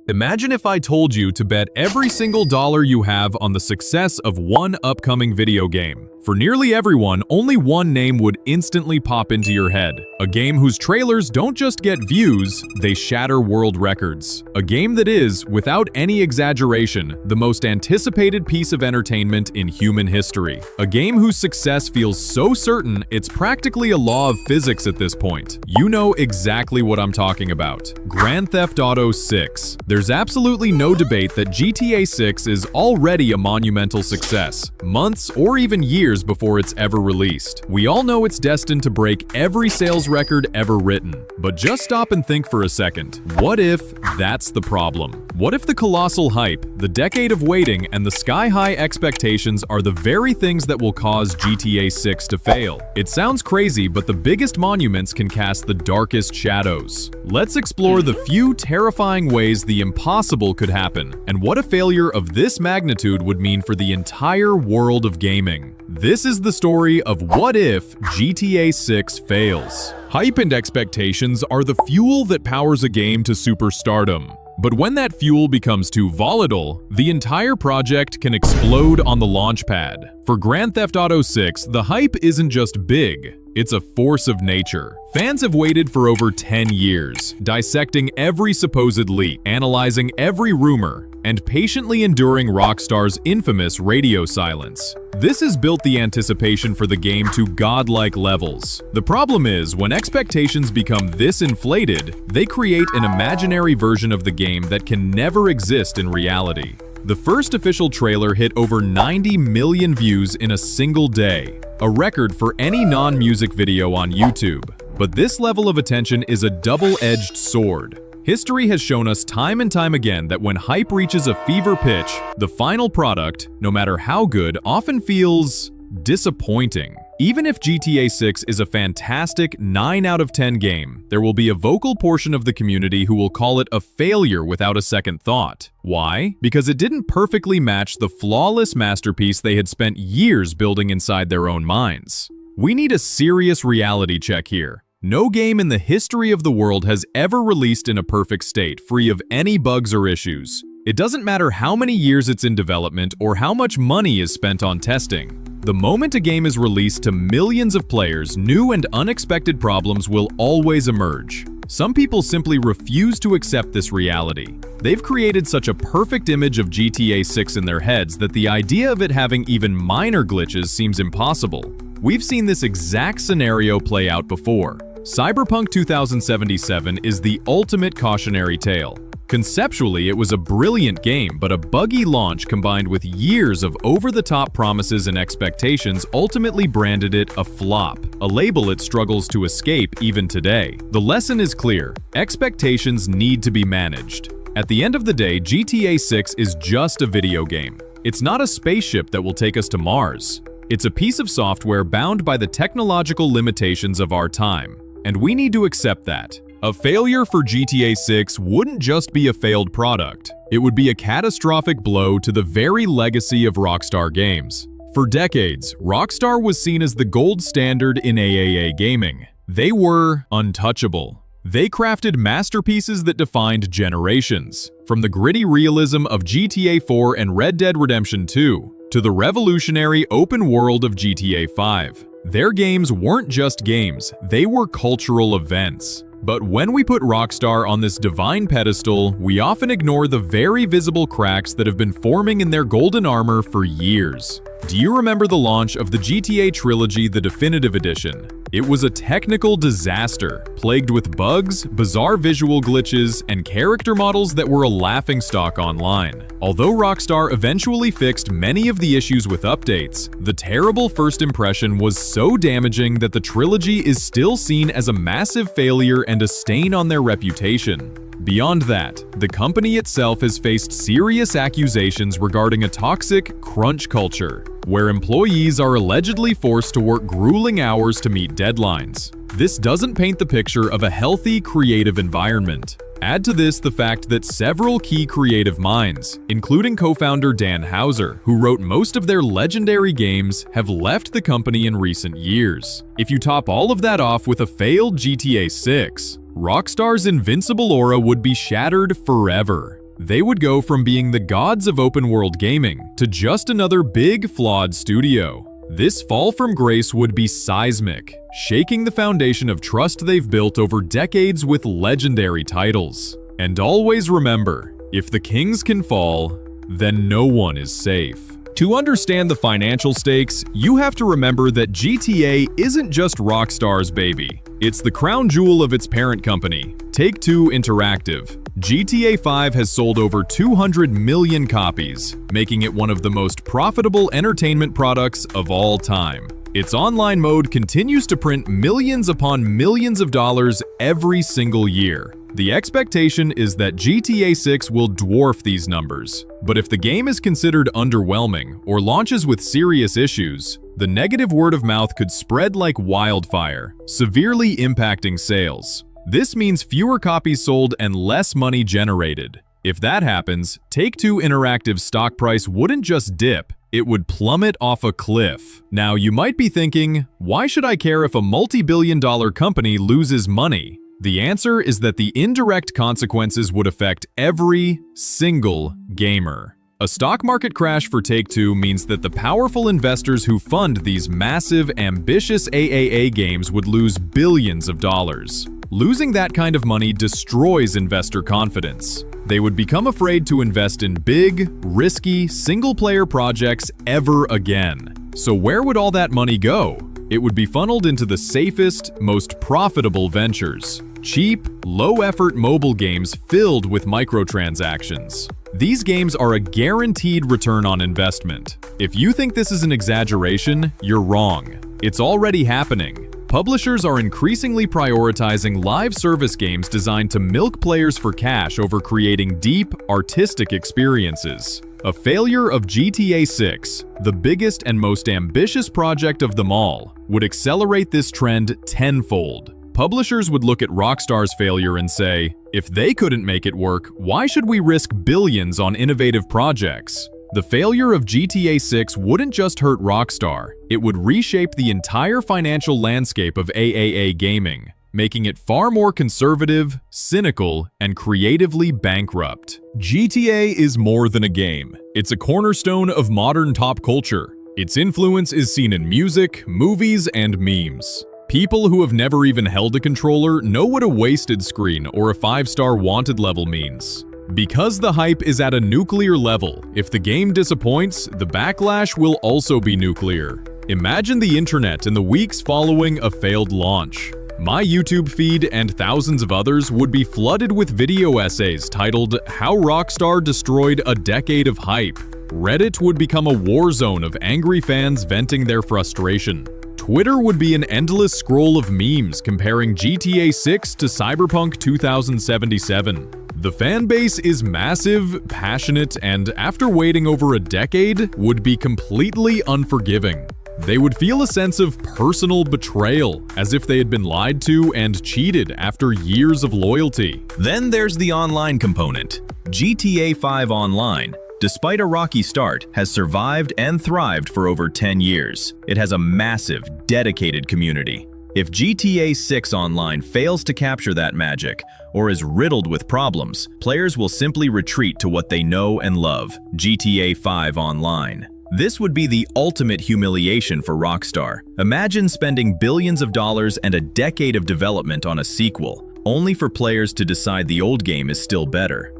Imagine if I told you to bet every single dollar you have on the success of one upcoming video game. For nearly everyone, only one name would instantly pop into your head. A game whose trailers don't just get views, they shatter world records. A game that is, without any exaggeration, the most anticipated piece of entertainment in human history. A game whose success feels so certain, it's practically a law of physics at this point. You know exactly what I'm talking about. Grand Theft Auto 6. There's absolutely no debate that GTA 6 is already a monumental success, months or even years before it's ever released. We all know it's destined to break every sales record ever written. But just stop and think for a second. What if that's the problem? What if the colossal hype, the decade of waiting, and the sky-high expectations are the very things that will cause GTA 6 to fail? It sounds crazy, but the biggest monuments can cast the darkest shadows. Let's explore the few terrifying ways the impossible could happen, and what a failure of this magnitude would mean for the entire world of gaming. This is the story of what if GTA 6 fails. Hype and expectations are the fuel that powers a game to superstardom. But when that fuel becomes too volatile, the entire project can explode on the launch pad. For Grand Theft Auto 6, the hype isn't just big, it's a force of nature. Fans have waited for over 10 years, dissecting every supposed leak, analyzing every rumor, and patiently enduring Rockstar's infamous radio silence. This has built the anticipation for the game to godlike levels. The problem is, when expectations become this inflated, they create an imaginary version of the game that can never exist in reality. The first official trailer hit over 90 million views in a single day, a record for any non-music video on YouTube. But this level of attention is a double-edged sword. History has shown us time and time again that when hype reaches a fever pitch, the final product, no matter how good, often feels disappointing. Even if GTA 6 is a fantastic 9 out of 10 game, there will be a vocal portion of the community who will call it a failure without a second thought. Why? Because it didn't perfectly match the flawless masterpiece they had spent years building inside their own minds. We need a serious reality check here. No game in the history of the world has ever released in a perfect state, free of any bugs or issues. It doesn't matter how many years it's in development or how much money is spent on testing. The moment a game is released to millions of players, new and unexpected problems will always emerge. Some people simply refuse to accept this reality. They've created such a perfect image of GTA 6 in their heads that the idea of it having even minor glitches seems impossible. We've seen this exact scenario play out before. Cyberpunk 2077 is the ultimate cautionary tale. Conceptually, it was a brilliant game, but a buggy launch combined with years of over-the-top promises and expectations ultimately branded it a flop, a label it struggles to escape even today. The lesson is clear: expectations need to be managed. At the end of the day, GTA 6 is just a video game. It's not a spaceship that will take us to Mars. It's a piece of software bound by the technological limitations of our time, and we need to accept that. A failure for GTA 6 wouldn't just be a failed product. It would be a catastrophic blow to the very legacy of Rockstar Games. For decades, Rockstar was seen as the gold standard in AAA gaming. They were untouchable. They crafted masterpieces that defined generations, from the gritty realism of GTA 4 and Red Dead Redemption 2 to the revolutionary open world of GTA 5. Their games weren't just games, they were cultural events. But when we put Rockstar on this divine pedestal, we often ignore the very visible cracks that have been forming in their golden armor for years. Do you remember the launch of the GTA trilogy, the Definitive Edition? It was a technical disaster, plagued with bugs, bizarre visual glitches, and character models that were a laughingstock online. Although Rockstar eventually fixed many of the issues with updates, the terrible first impression was so damaging that the trilogy is still seen as a massive failure and a stain on their reputation. Beyond that, the company itself has faced serious accusations regarding a toxic crunch culture, where employees are allegedly forced to work grueling hours to meet deadlines. This doesn't paint the picture of a healthy, creative environment. Add to this the fact that several key creative minds, including co-founder Dan Houser, who wrote most of their legendary games, have left the company in recent years. If you top all of that off with a failed GTA 6, Rockstar's invincible aura would be shattered forever. they would go from being the gods of open-world gaming to just another big, flawed studio. This fall from grace would be seismic, shaking the foundation of trust they've built over decades with legendary titles. And always remember, if the kings can fall, then no one is safe. To understand the financial stakes, you have to remember that GTA isn't just Rockstar's baby. It's the crown jewel of its parent company, Take-Two Interactive. GTA 5 has sold over 200 million copies, making it one of the most profitable entertainment products of all time. Its online mode continues to print millions upon millions of dollars every single year. The expectation is that GTA 6 will dwarf these numbers. But if the game is considered underwhelming or launches with serious issues, the negative word of mouth could spread like wildfire, severely impacting sales. This means fewer copies sold and less money generated. If that happens, Take-Two Interactive's stock price wouldn't just dip, it would plummet off a cliff. Now, you might be thinking, why should I care if a multi-billion-dollar company loses money? The answer is that the indirect consequences would affect every single gamer. A stock market crash for Take-Two means that the powerful investors who fund these massive, ambitious AAA games would lose billions of dollars. Losing that kind of money destroys investor confidence. They would become afraid to invest in big, risky, single-player projects ever again. So where would all that money go? It would be funneled into the safest, most profitable ventures. Cheap, low-effort mobile games filled with microtransactions. These games are a guaranteed return on investment. If you think this is an exaggeration, you're wrong. It's already happening. Publishers are increasingly prioritizing live service games designed to milk players for cash over creating deep, artistic experiences. A failure of GTA 6, the biggest and most ambitious project of them all, would accelerate this trend tenfold. Publishers would look at Rockstar's failure and say, if they couldn't make it work, why should we risk billions on innovative projects? The failure of GTA 6 wouldn't just hurt Rockstar, it would reshape the entire financial landscape of AAA gaming, making it far more conservative, cynical, and creatively bankrupt. GTA is more than a game. It's a cornerstone of modern pop culture. Its influence is seen in music, movies, and memes. People who have never even held a controller know what a wasted screen or a 5-star wanted level means. Because the hype is at a nuclear level, if the game disappoints, the backlash will also be nuclear. Imagine the internet in the weeks following a failed launch. My YouTube feed and thousands of others would be flooded with video essays titled "How Rockstar Destroyed a Decade of Hype." Reddit would become a war zone of angry fans venting their frustration. Twitter would be an endless scroll of memes comparing GTA 6 to Cyberpunk 2077. The fan base is massive, passionate, and after waiting over a decade, would be completely unforgiving. They would feel a sense of personal betrayal, as if they had been lied to and cheated after years of loyalty. Then there's the online component. GTA 5 Online, despite a rocky start, has survived and thrived for over 10 years. It has a massive, dedicated community. If GTA 6 Online fails to capture that magic, or is riddled with problems, players will simply retreat to what they know and love, GTA 5 Online. This would be the ultimate humiliation for Rockstar. Imagine spending billions of dollars and a decade of development on a sequel, only for players to decide the old game is still better.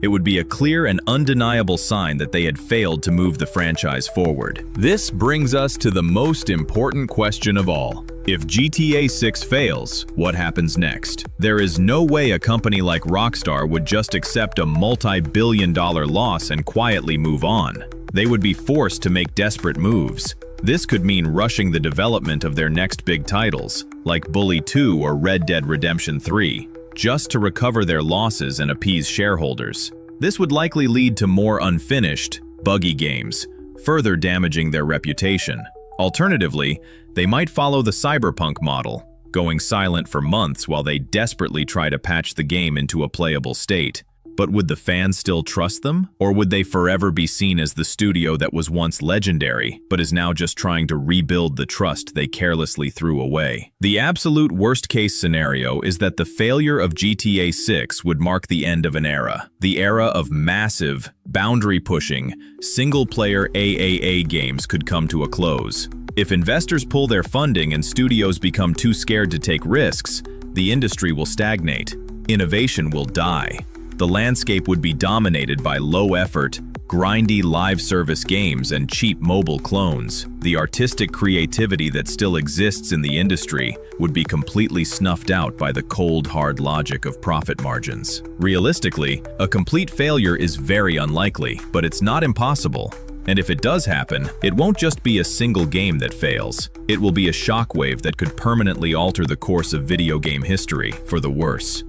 It would be a clear and undeniable sign that they had failed to move the franchise forward. This brings us to the most important question of all. If GTA 6 fails, what happens next? There is no way a company like Rockstar would just accept a multi-billion-dollar loss and quietly move on. They would be forced to make desperate moves. This could mean rushing the development of their next big titles, like Bully 2 or Red Dead Redemption 3. Just to recover their losses and appease shareholders. This would likely lead to more unfinished, buggy games, further damaging their reputation. Alternatively, they might follow the Cyberpunk model, going silent for months while they desperately try to patch the game into a playable state. But would the fans still trust them? Or would they forever be seen as the studio that was once legendary, but is now just trying to rebuild the trust they carelessly threw away? The absolute worst-case scenario is that the failure of GTA 6 would mark the end of an era. The era of massive, boundary-pushing, single-player AAA games could come to a close. If investors pull their funding and studios become too scared to take risks, the industry will stagnate. Innovation will die. The landscape would be dominated by low-effort, grindy live service games and cheap mobile clones. The artistic creativity that still exists in the industry would be completely snuffed out by the cold, hard logic of profit margins. Realistically, a complete failure is very unlikely, but it's not impossible. And if it does happen, it won't just be a single game that fails. It will be a shockwave that could permanently alter the course of video game history for the worse.